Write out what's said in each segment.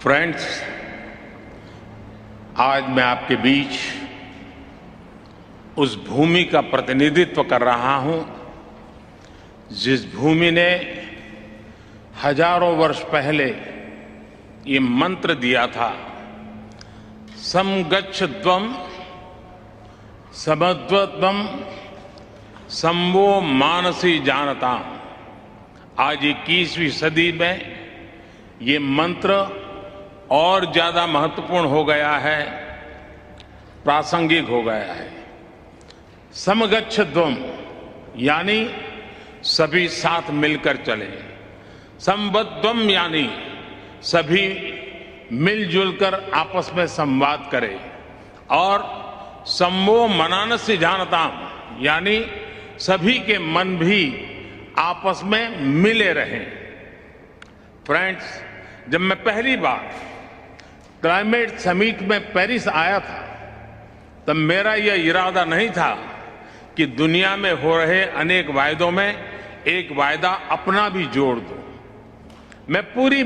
Friends, आज मैं आपके बीच उस भूमि का प्रतिनिधित्व कर रहा हूं जिस भूमि ने हजारों वर्ष पहले ये मंत्र दिया था, समगच्छध्वम् समध्वत्वम् संवो मानसी जानताम्। आज 21वीं सदी में ये मंत्र और ज्यादा महत्वपूर्ण हो गया है, प्रासंगिक हो गया है। समगच्छध्वम् यानी सभी साथ मिलकर चले, संबद्धम यानी सभी मिलजुल कर आपस में संवाद करें, और संवो मनानसी जानताम् यानी सभी के मन भी आपस में मिले रहें। फ्रेंड्स, जब मैं पहली बार क्लाइमेट समिट में पेरिस आया था तब मेरा यह इरादा नहीं था कि दुनिया में हो रहे अनेक वायदों में एक वायदा अपना भी जोड़ दूं। मैं पूरी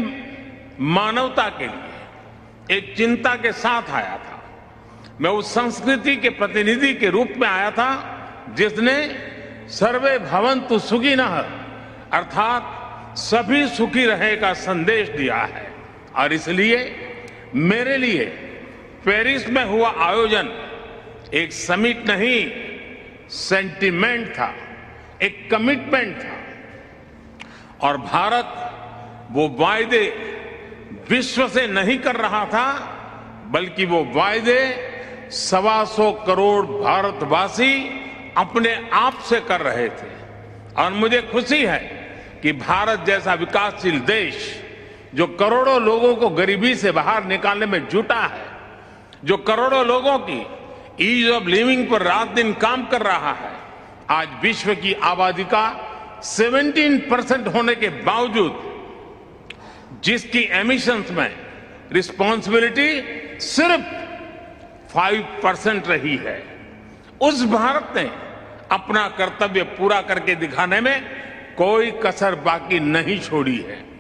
मानवता के लिए एक चिंता के साथ आया था। मैं उस संस्कृति के प्रतिनिधि के रूप में आया था जिसने सर्वे भवन्तु सुखिनः अर्थात सभी सुखी रहे का संदेश दिया है। और इसलिए मेरे लिए पेरिस में हुआ आयोजन एक समिट नहीं, सेंटिमेंट था, एक कमिटमेंट था। और भारत वो वायदे विश्व से नहीं कर रहा था, बल्कि वो वायदे 125 करोड़ भारतवासी अपने आप से कर रहे थे। और मुझे खुशी है कि भारत जैसा विकासशील देश जो करोड़ों लोगों को गरीबी से बाहर निकालने में जुटा है, जो करोड़ों लोगों की ईज ऑफ लिविंग पर रात दिन काम कर रहा है, आज विश्व की आबादी का 17% होने के बावजूद जिसकी एमिशंस में रिस्पॉन्सिबिलिटी सिर्फ 5% रही है, उस भारत ने अपना कर्तव्य पूरा करके दिखाने में कोई कसर बाकी नहीं छोड़ी है।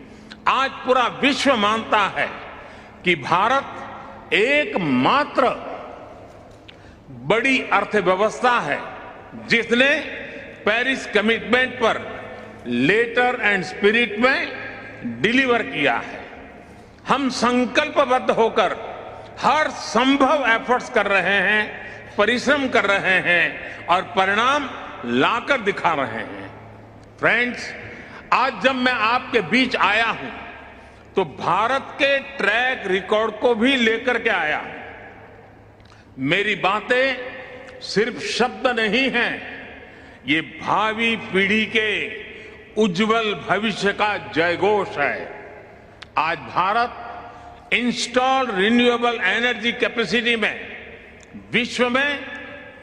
आज पूरा विश्व मानता है कि भारत एकमात्र बड़ी अर्थव्यवस्था है जिसने पेरिस कमिटमेंट पर लेटर एंड स्पिरिट में डिलीवर किया है। हम संकल्पबद्ध होकर हर संभव एफर्ट्स कर रहे हैं, परिश्रम कर रहे हैं और परिणाम लाकर दिखा रहे हैं। फ्रेंड्स, आज जब मैं आपके बीच आया हूं तो भारत के ट्रैक रिकॉर्ड को भी लेकर के आया। मेरी बातें सिर्फ शब्द नहीं हैं, ये भावी पीढ़ी के उज्जवल भविष्य का जयघोष है। आज Bharat installed renewable energy capacity में विश्व में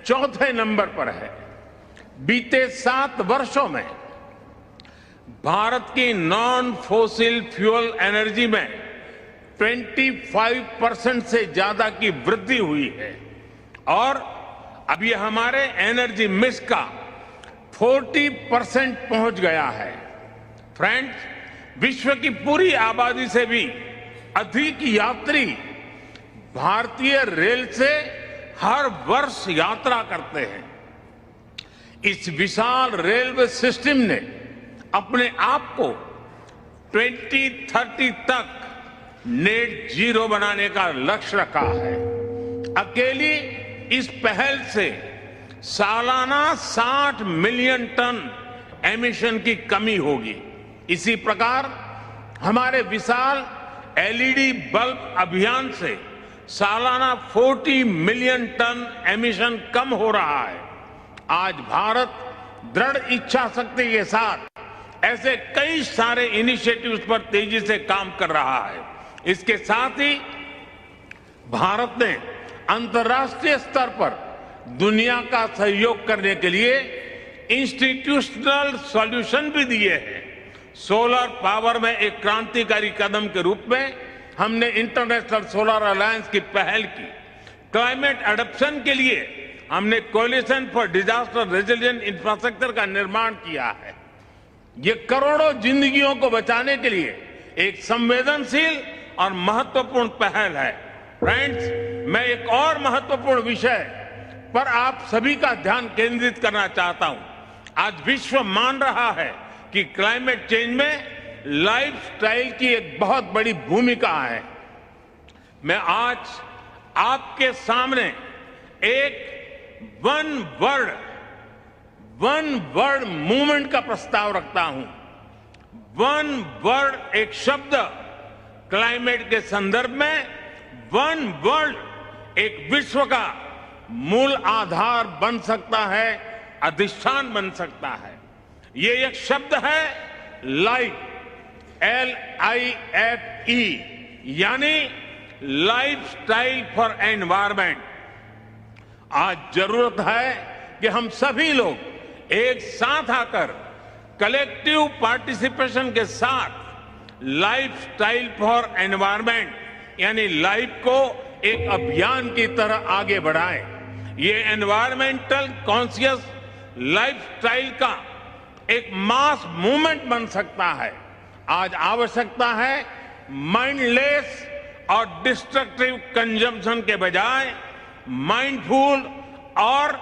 चौथे नंबर पर है। बीते 7 वर्षों में भारत की नॉन फॉसिल फ्यूल एनर्जी में 25% से ज्यादा की वृद्धि हुई है, और अब ये हमारे एनर्जी मिक्स का 40% पहुंच गया है। फ्रेंड्स, विश्व की पूरी आबादी से भी अधिक यात्री भारतीय रेल से हर वर्ष यात्रा करते हैं। इस विशाल रेलवे सिस्टम ने अपने आप को 2030 तक नेट जीरो बनाने का लक्ष्य रखा है। अकेली इस पहल से सालाना 60 मिलियन टन एमिशन की कमी होगी। इसी प्रकार हमारे विशाल एलईडी बल्ब अभियान से सालाना 40 मिलियन टन एमिशन कम हो रहा है। आज भारत दृढ़ इच्छा शक्ति के साथ ऐसे कई सारे इनिशिएटिव्स पर तेजी से काम कर रहा है। इसके साथ ही भारत ने अंतर्राष्ट्रीय स्तर पर दुनिया का सहयोग करने के लिए इंस्टीट्यूशनल सॉल्यूशन भी दिए हैं। सोलर पावर में एक क्रांतिकारी कदम के रूप में हमने इंटरनेशनल सोलर अलायंस की पहल की। क्लाइमेट एडप्शन के लिए हमने coalition for disaster resilient infrastructure का निर्माण किया है। ये करोड़ों जिंदगियों को बचाने के लिए एक संवेदनशील और महत्वपूर्ण पहल है। फ्रेंड्स, मैं एक और महत्वपूर्ण विषय पर आप सभी का ध्यान केंद्रित करना चाहता हूं। आज विश्व मान रहा है कि क्लाइमेट चेंज में लाइफस्टाइल की एक बहुत बड़ी भूमिका है। मैं आज आपके सामने एक वन वर्ड मूवमेंट का प्रस्ताव रखता हूं। वन वर्ड एक शब्द क्लाइमेट के संदर्भ में वन वर्ल्ड एक विश्व का मूल आधार बन सकता है, अधिष्ठान बन सकता है। ये एक शब्द है लाइफ, LIFE, यानी लाइफस्टाइल फॉर एनवायरमेंट। आज जरूरत है कि हम सभी लोग एक साथ आकर कलेक्टिव पार्टिसिपेशन के साथ लाइफस्टाइल फॉर एनवायरमेंट यानी लाइफ को एक अभियान की तरह आगे बढ़ाएं। ये एनवायरमेंटल कॉन्शियस लाइफस्टाइल का एक मास मूवमेंट बन सकता है। आज आवश्यकता है माइंडलेस और डिस्ट्रक्टिव कंजम्पशन के बजाय माइंडफुल और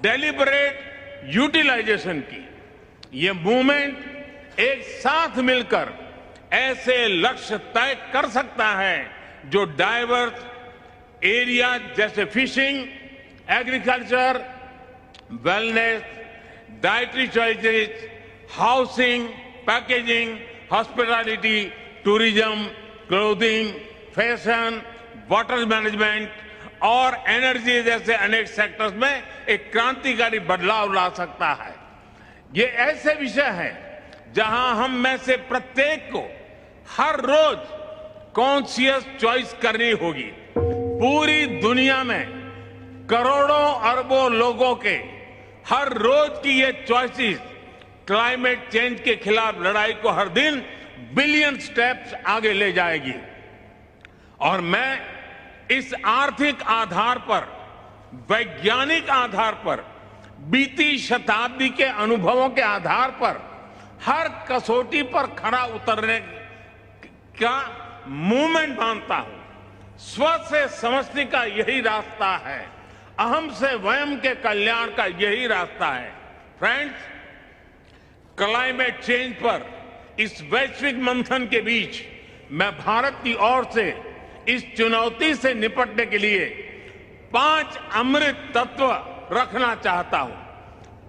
डेलिबरेट यूटिलाइजेशन की। ये मूवमेंट एक साथ मिलकर ऐसे लक्ष्य तय कर सकता है जो डाइवर्स एरिया जैसे fishing, agriculture, wellness, dietary choices, housing, packaging, hospitality, tourism, clothing, fashion, water management और एनर्जी जैसे अनेक सेक्टर्स में एक क्रांतिकारी बदलाव ला सकता है। ये ऐसे विषय हैं जहां हम में से प्रत्येक को हर रोज कॉन्शियस चॉइस करनी होगी। पूरी दुनिया में करोड़ों अरबों लोगों के हर रोज की ये चॉइसेस क्लाइमेट चेंज के खिलाफ लड़ाई को हर दिन बिलियन स्टेप्स आगे ले जाएगी। और मैं इस आर्थिक आधार पर, वैज्ञानिक आधार पर, बीती शताब्दी के अनुभवों के आधार पर हर कसौटी पर खरा उतरने का मूवमेंट मानता हूं। स्व से समझने का यही रास्ता है, अहम से वयम के कल्याण का यही रास्ता है। फ्रेंड्स, क्लाइमेट चेंज पर इस वैश्विक मंथन के बीच मैं भारत की ओर से इस चुनौती से निपटने के लिए 5 अमृत तत्व रखना चाहता हूं,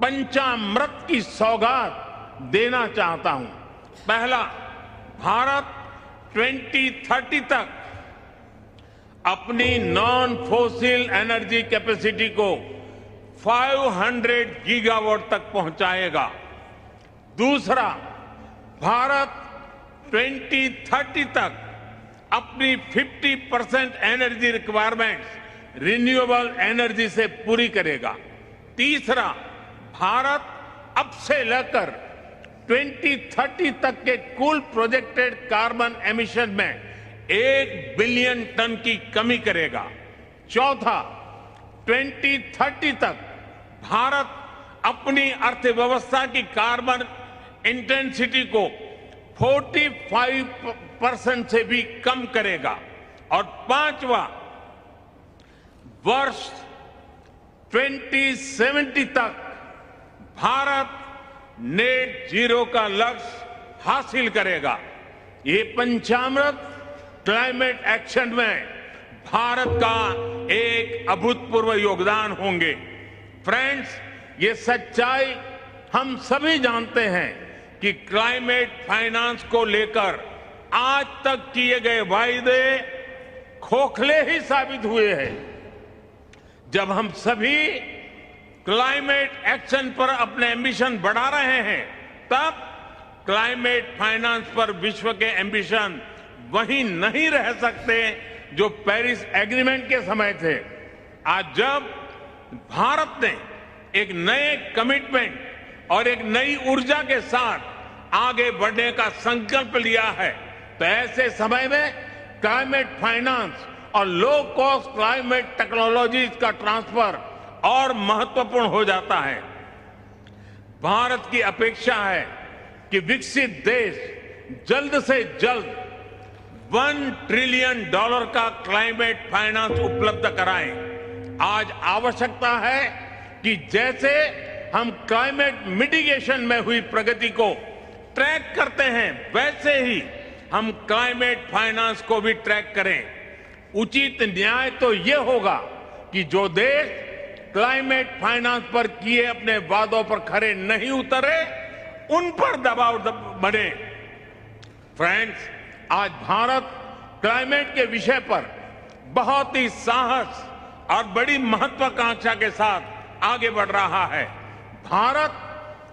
पंचामृत की सौगात देना चाहता हूं। पहला, भारत 2030 तक अपनी नॉन फोसिल एनर्जी कैपेसिटी को 500 गीगावाट तक पहुंचाएगा। दूसरा, भारत 2030 तक अपनी 50% एनर्जी रिक्वायरमेंट्स रिन्यूएबल एनर्जी से पूरी करेगा। तीसरा, भारत अब से लेकर 2030 तक के कुल प्रोजेक्टेड कार्बन एमिशन में 1 बिलियन टन की कमी करेगा। चौथा, 2030 तक भारत अपनी अर्थव्यवस्था की कार्बन इंटेंसिटी को 45% से भी कम करेगा। और पांचवा, वर्ष 2070 तक भारत नेट जीरो का लक्ष्य हासिल करेगा। ये पंचामृत क्लाइमेट एक्शन में भारत का एक अभूतपूर्व योगदान होंगे। फ्रेंड्स, ये सच्चाई हम सभी जानते हैं कि क्लाइमेट फाइनेंस को लेकर आज तक किए गए वायदे खोखले ही साबित हुए हैं। जब हम सभी क्लाइमेट एक्शन पर अपने एम्बिशन बढ़ा रहे हैं, तब क्लाइमेट फाइनेंस पर विश्व के एम्बिशन वहीं नहीं रह सकते जो पेरिस एग्रीमेंट के समय थे। आज जब भारत ने एक नए कमिटमेंट और एक नई ऊर्जा के साथ आगे बढ़ने का संकल्प लिया है, तो ऐसे समय में क्लाइमेट फाइनेंस और लो कॉस्ट क्लाइमेट टेक्नोलॉजीज का ट्रांसफर और महत्वपूर्ण हो जाता है। भारत की अपेक्षा है कि विकसित देश जल्द से जल्द $1 ट्रिलियन का क्लाइमेट फाइनेंस उपलब्ध कराएं। आज आवश्यकता है कि जैसे हम क्लाइमेट मिटिगेशन में हुई प्रगति को ट्रैक करते हैं, वैसे ही हम क्लाइमेट फाइनेंस को भी ट्रैक करें। उचित न्याय तो ये होगा कि जो देश क्लाइमेट फाइनेंस पर किए अपने वादों पर खरे नहीं उतरे, उन पर दबाव बने। फ्रेंड्स, आज भारत क्लाइमेट के विषय पर बहुत ही साहस और बड़ी महत्वाकांक्षा के साथ आगे बढ़ रहा है। भारत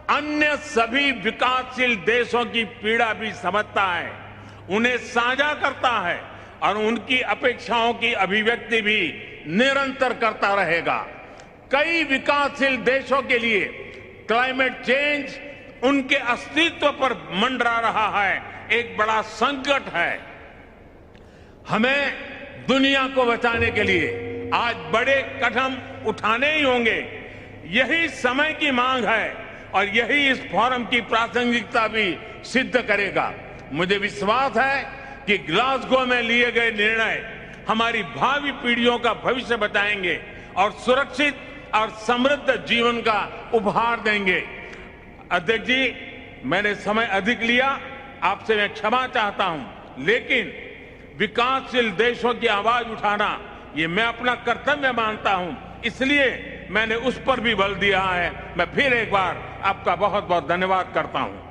अन्य सभी विकासशील देशों की पीड़ा भी समझता है, उन्हें साझा करता है और उनकी अपेक्षाओं की अभिव्यक्ति भी निरंतर करता रहेगा। कई विकासशील देशों के लिए क्लाइमेट चेंज उनके अस्तित्व पर मंडरा रहा है, एक बड़ा संकट है। हमें दुनिया को बचाने के लिए आज बड़े कदम उठाने ही होंगे। यही समय की मांग है और यही इस फोरम की प्रासंगिकता भी सिद्ध करेगा। मुझे विश्वास है कि ग्लासगो में लिए गए निर्णय हमारी भावी पीढ़ियों का भविष्य बताएंगे और सुरक्षित और समृद्ध जीवन का उपहार देंगे। अध्यक्ष जी, मैंने समय अधिक लिया, आपसे मैं क्षमा चाहता हूं, लेकिन विकासशील देशों की आवाज उठाना ये मैं अपना कर्तव्य मानता हूं, इसलिए मैंने उस पर भी बल दिया है। मैं फिर एक बार आपका बहुत बहुत धन्यवाद करता हूं।